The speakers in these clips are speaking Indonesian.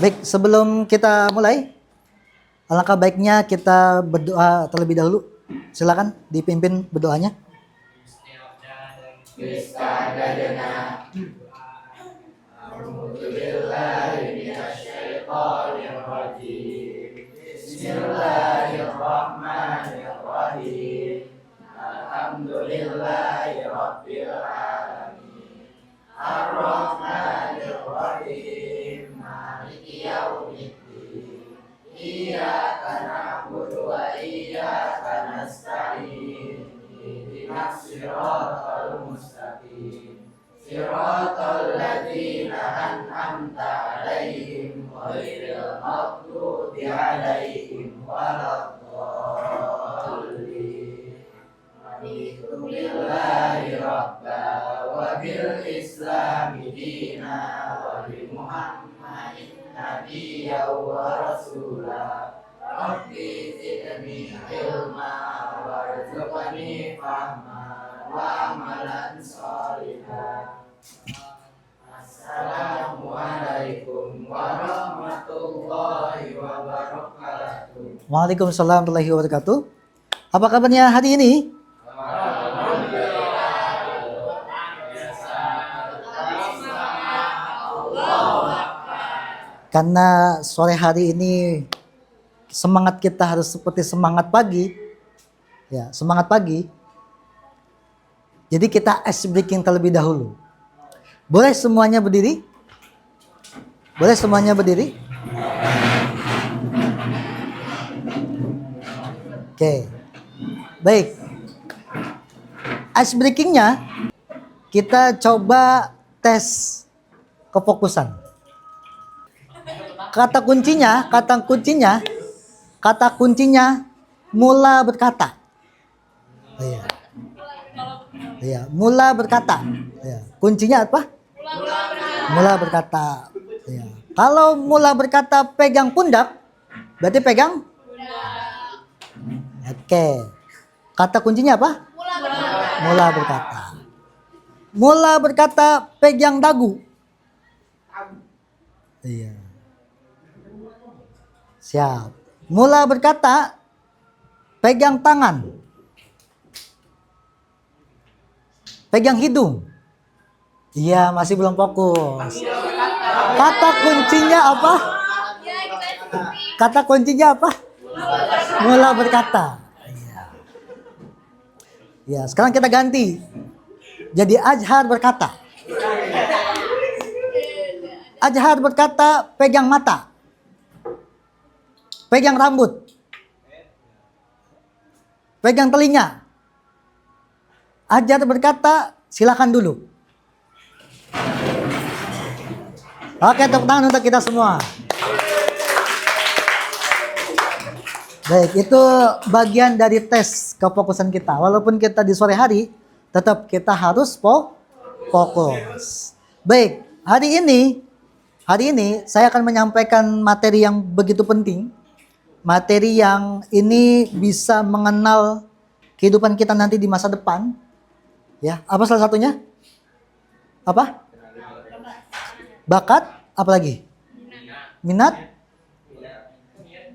Baik, sebelum kita mulai, alangkah baiknya kita berdoa terlebih dahulu. Silakan dipimpin berdoanya. Bismillahirrahmanirrahim. Alhamdulillahirabbil alamin. Ar-Rahmanir-Rahim. Maliki yaumiddin. Iyyaka na'budu wa iyyaka nasta'in. Ihdinas siratal mustaqim. Siratal ladzina an'amta 'alaihim ghairil maghdubi 'alaihim waladdallin. Billahi rabba wa bil islami dina wa bi muhammadin nabiyya wa rasula. Rabbi zidni ilma warzuqni fahma wa amalan sholihan. Assalamualaikum warahmatullahi wabarakatuh. Waalaikumsalam warahmatullahi wabarakatuh. Apa kabarnya hari ini? Karena sore hari ini semangat kita harus seperti semangat pagi. Ya, semangat pagi. Jadi kita ice breaking terlebih dahulu. Boleh semuanya berdiri? Boleh semuanya berdiri? Oke. Baik. Ice breakingnya kita coba tes kefokusan. Kata kuncinya mula berkata. Iya. Iya, mula berkata. Iya. Kuncinya apa? Mula berkata. Iya. Kalau mula berkata pegang pundak, berarti pegang? Oke. Kata kuncinya apa? Mula berkata. Mula berkata pegang dagu. Iya. Siap. Mula berkata pegang tangan. Pegang hidung. Iya, masih belum fokus. Kata kuncinya apa? Kata kuncinya apa? Mula berkata. Iya. Ya, sekarang kita ganti. Jadi Azhar berkata. Azhar berkata pegang mata. Pegang rambut. Pegang telinga. Azhar berkata silakan dulu. Oke, tepuk tangan untuk kita semua. Baik, itu bagian dari tes kefokusan kita. Walaupun kita di sore hari, tetap kita harus fokus. Baik, hari ini saya akan menyampaikan materi yang begitu penting. Materi yang ini bisa mengenal kehidupan kita nanti di masa depan. Ya, apa salah satunya? Apa? Bakat? Apa lagi? Minat?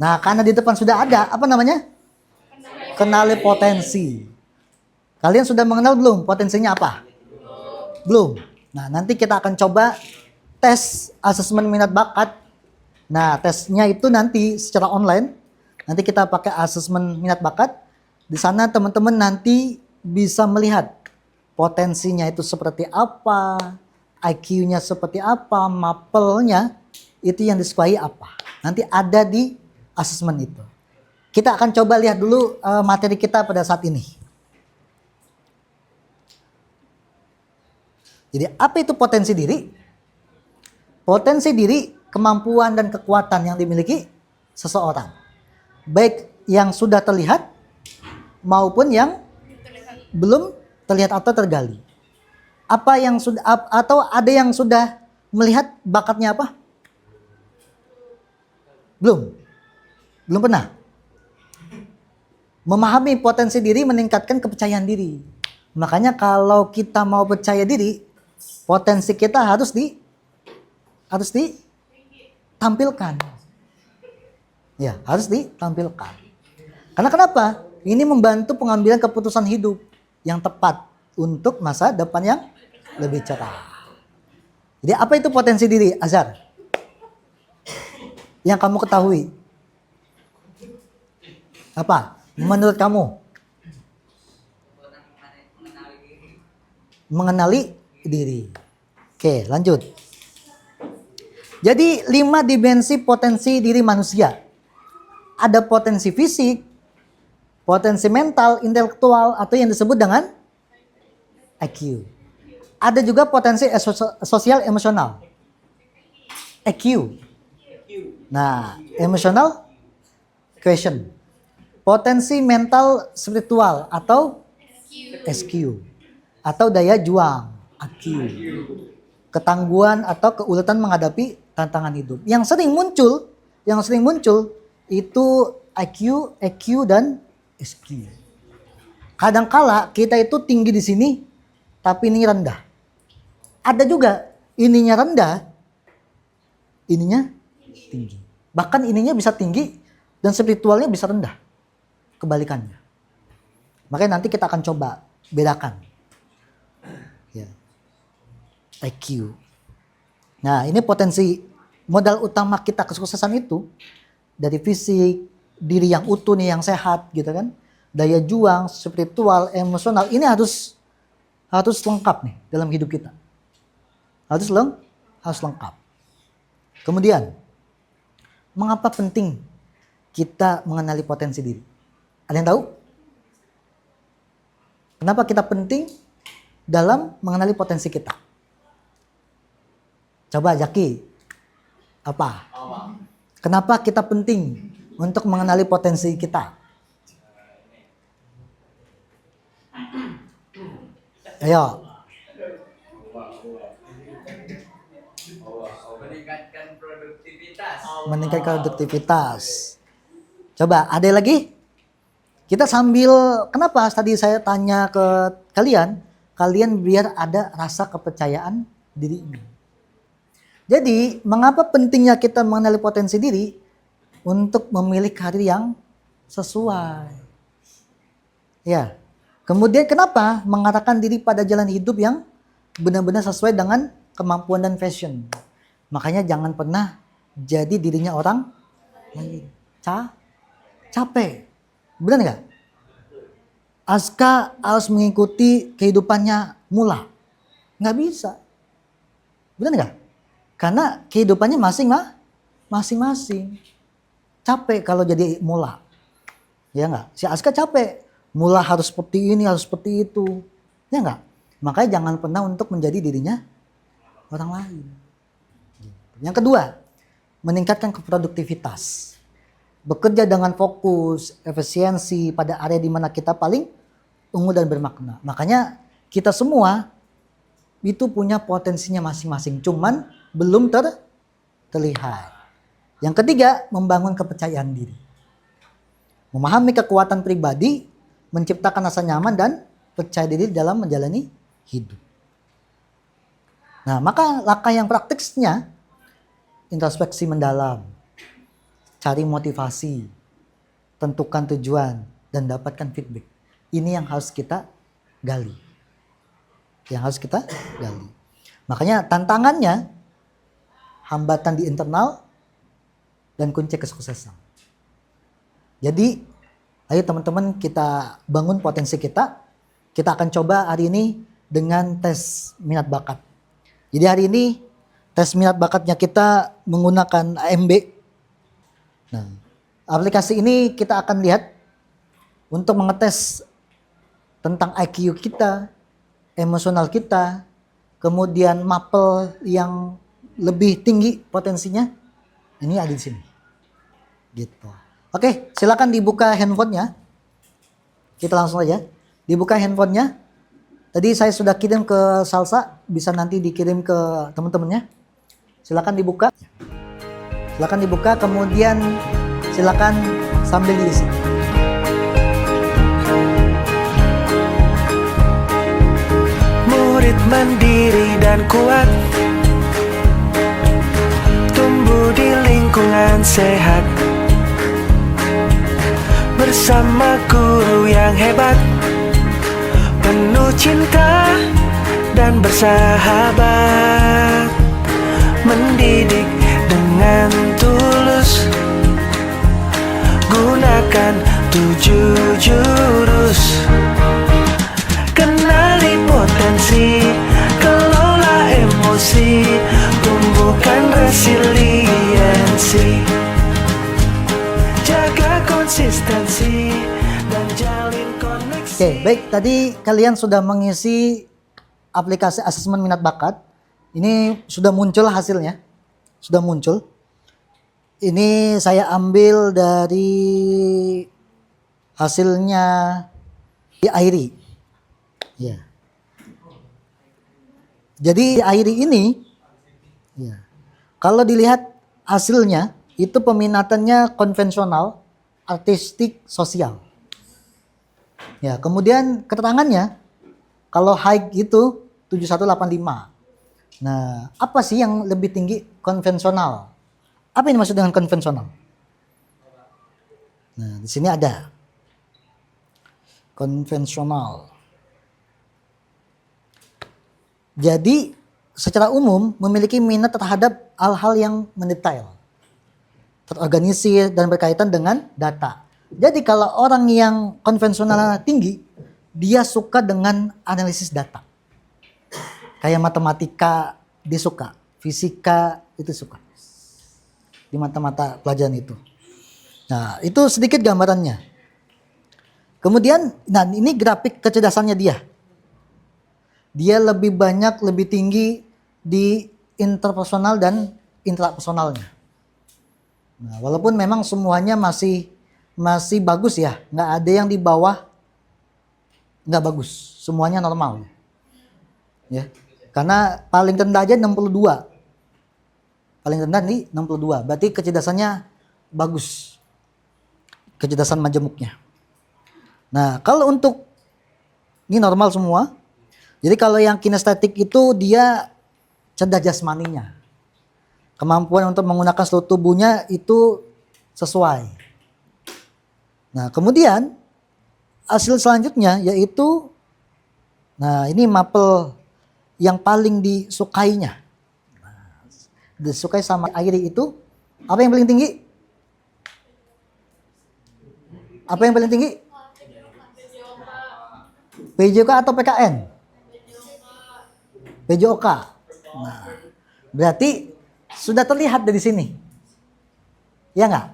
Nah, karena di depan sudah ada, apa namanya? Kenali potensi. Kalian sudah mengenal belum potensinya apa? Belum. Nah, nanti kita akan coba tes asesmen minat bakat. Nah, tesnya itu nanti secara online. Nanti kita pakai asesmen minat bakat. Di sana teman-teman nanti bisa melihat potensinya itu seperti apa, IQ-nya seperti apa, mapelnya itu yang disukai apa. Nanti ada di asesmen itu. Kita akan coba lihat dulu materi kita pada saat ini. Jadi apa itu potensi diri? Potensi diri, kemampuan dan kekuatan yang dimiliki seseorang. Baik yang sudah terlihat maupun yang belum terlihat atau tergali. Apa yang sudah atau ada yang sudah melihat bakatnya apa? Belum pernah. Memahami potensi diri meningkatkan kepercayaan diri. Makanya kalau kita mau percaya diri, potensi kita harus ditampilkan. Ya, harus ditampilkan. Karena kenapa? Ini membantu pengambilan keputusan hidup yang tepat untuk masa depan yang lebih cerah. Jadi apa itu potensi diri, Azhar? Yang kamu ketahui? Apa? Menurut kamu? Mengenali diri. Oke, lanjut. Jadi 5 dimensi potensi diri manusia. Ada potensi fisik, potensi mental, intelektual, atau yang disebut dengan IQ. Ada juga potensi sosial emosional. EQ. Nah, emotional question. Potensi mental spiritual atau SQ. Atau daya juang, AQ. Ketangguhan atau keuletan menghadapi tantangan hidup. Yang sering muncul itu IQ, EQ dan SQ. Kadangkala kita itu tinggi di sini tapi ini rendah. Ada juga ininya rendah, ininya tinggi. Bahkan ininya bisa tinggi dan spiritualnya bisa rendah. Kebalikannya. Makanya nanti kita akan coba bedakan. Ya. IQ. Nah, ini potensi modal utama kita kesuksesan itu dari fisik, diri yang utuh nih, yang sehat gitu kan. Daya juang, spiritual, emosional ini harus lengkap nih dalam hidup kita. Harus lengkap. Kemudian, mengapa penting kita mengenali potensi diri? Ada yang tahu? Kenapa kita penting dalam mengenali potensi kita? Coba Jaki, apa? Kenapa kita penting untuk mengenali potensi kita? Ayo. Meningkatkan produktivitas. Coba, ada lagi? Kita sambil, kenapa tadi saya tanya ke kalian biar ada rasa kepercayaan diri ini. Jadi, mengapa pentingnya kita mengenali potensi diri untuk memilih karir yang sesuai? Ya. Kemudian kenapa mengarahkan diri pada jalan hidup yang benar-benar sesuai dengan kemampuan dan passion. Makanya jangan pernah jadi dirinya orang lain. Capek. Benar nggak? Aska harus mengikuti kehidupannya Mula. Nggak bisa. Benar nggak? Karena kehidupannya masing-masing. Capek kalau jadi Mula. Ya nggak? Si Aska capek. Mula harus seperti ini, harus seperti itu. Ya nggak? Makanya jangan pernah untuk menjadi dirinya orang lain. Yang kedua, meningkatkan produktivitas. Bekerja dengan fokus, efisiensi pada area di mana kita paling unggul dan bermakna. Makanya kita semua itu punya potensinya masing-masing. Cuman belum terlihat. Yang ketiga, membangun kepercayaan diri. Memahami kekuatan pribadi, menciptakan rasa nyaman dan percaya diri dalam menjalani hidup. Nah, maka langkah yang praktisnya introspeksi mendalam, cari motivasi, tentukan tujuan, dan dapatkan feedback. Ini yang harus kita gali. Makanya tantangannya hambatan di internal dan kunci kesuksesan. Jadi ayo teman-teman kita bangun potensi kita. Kita akan coba hari ini dengan tes minat bakat. Jadi hari ini tes minat bakatnya kita menggunakan AMB. Nah, aplikasi ini kita akan lihat untuk mengetes tentang IQ kita, emosional kita, kemudian mapel yang lebih tinggi potensinya. Ini ada di sini. Gitu. Oke, silakan dibuka handphonenya. Kita langsung aja. Dibuka handphonenya. Tadi saya sudah kirim ke Salsa, bisa nanti dikirim ke teman-temannya. Silakan dibuka. Kemudian silakan sambil diisi. Murid mandiri dan kuat, tumbuh di lingkungan lingkungan sehat, bersama guru yang hebat, penuh cinta dan bersahabat, mendidik dengan tulus, gunakan 7 jurus. Kenali potensi, kelola emosi, tumbuhkan resiliensi, jaga konsistensi dan jalin koneksi. Oke, baik. Tadi kalian sudah mengisi aplikasi asesmen minat bakat. Ini sudah muncul hasilnya. Sudah muncul. Ini saya ambil dari hasilnya di Airi. Ya. Jadi di Airi ini, ya, kalau dilihat hasilnya, itu peminatannya konvensional, artistik, sosial. Ya, kemudian keterangannya, kalau high itu 7185. Nah, apa sih yang lebih tinggi? Konvensional. Apa yang dimaksud dengan konvensional? Nah, di sini ada konvensional. Jadi, secara umum memiliki minat terhadap hal-hal yang mendetail, terorganisir dan berkaitan dengan data. Jadi, kalau orang yang konvensional tinggi, dia suka dengan analisis data. Kayak matematika dia suka, fisika itu suka. Di mata-mata pelajaran itu. Nah, itu sedikit gambarannya. Kemudian, nah ini grafik kecerdasannya dia. Dia lebih banyak, lebih tinggi di interpersonal dan intrapersonalnya. Nah, walaupun memang semuanya masih bagus ya, nggak ada yang di bawah nggak bagus, semuanya normal. Ya, karena paling rendah aja 62. Paling rendah nih 62. Berarti kecerdasannya bagus. Kecerdasan majemuknya. Nah, kalau untuk ini normal semua. Jadi kalau yang kinestetik itu dia cerdas jasmaninya. Kemampuan untuk menggunakan seluruh tubuhnya itu sesuai. Nah, kemudian hasil selanjutnya yaitu, nah ini mapel yang paling disukainya. Disukai sama Airi itu apa yang paling tinggi? Apa yang paling tinggi? PJOK atau PKN? PJOK. Nah, berarti sudah terlihat dari sini. Ya enggak?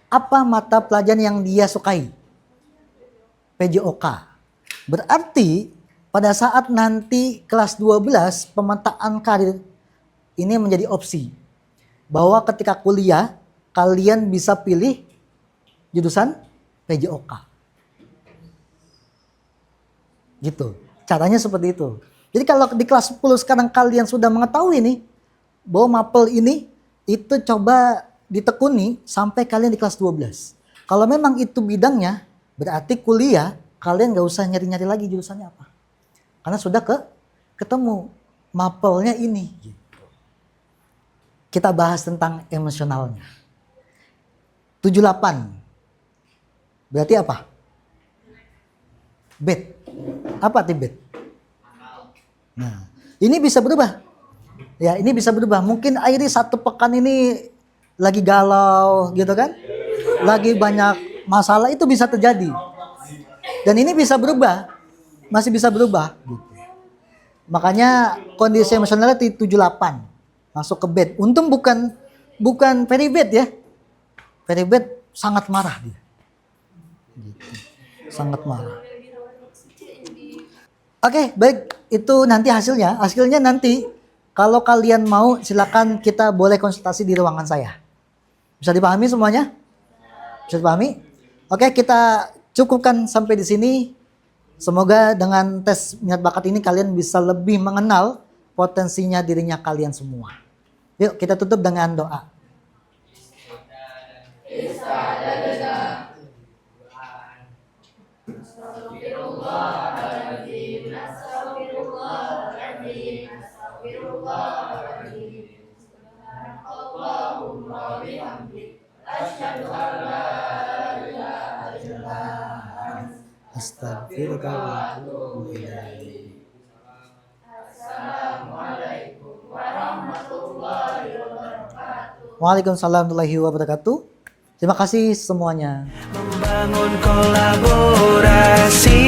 Apa mata pelajaran yang dia sukai? PJOK. Berarti pada saat nanti kelas 12 pemetaan karir ini menjadi opsi. Bahwa ketika kuliah kalian bisa pilih jurusan PJOK. Gitu. Caranya seperti itu. Jadi kalau di kelas 10 sekarang kalian sudah mengetahui nih bahwa mapel ini itu coba ditekuni sampai kalian di kelas 12. Kalau memang itu bidangnya, berarti kuliah kalian gak usah nyari-nyari lagi jurusannya apa. Karena sudah ketemu mapelnya ini. Gitu. Kita bahas tentang emosionalnya. 78. Berarti apa? Bed. Apa arti bed? Nah, ini bisa berubah. Ya, ini bisa berubah. Mungkin Airi 1 pekan ini lagi galau gitu kan? Lagi banyak masalah, itu bisa terjadi. Dan ini bisa berubah. Masih bisa berubah gitu. Makanya kondisi emosionalnya 78. Masuk ke bed. Untung bukan very bad ya. Very bad sangat marah dia. Gitu. Sangat marah. Oke, baik. Itu nanti hasilnya. Hasilnya nanti kalau kalian mau silakan kita boleh konsultasi di ruangan saya. Bisa dipahami semuanya? Bisa dipahami? Oke, kita cukupkan sampai di sini. Semoga dengan tes minat bakat ini kalian bisa lebih mengenal potensinya dirinya kalian semua. Yuk kita tutup dengan doa. Astagfirullahaladzim. Astaghfiruka wa atubu ilaik. Waalaikumsalam warahmatullahi wabarakatuh. Terima kasih semuanya. Membangun kolaborasi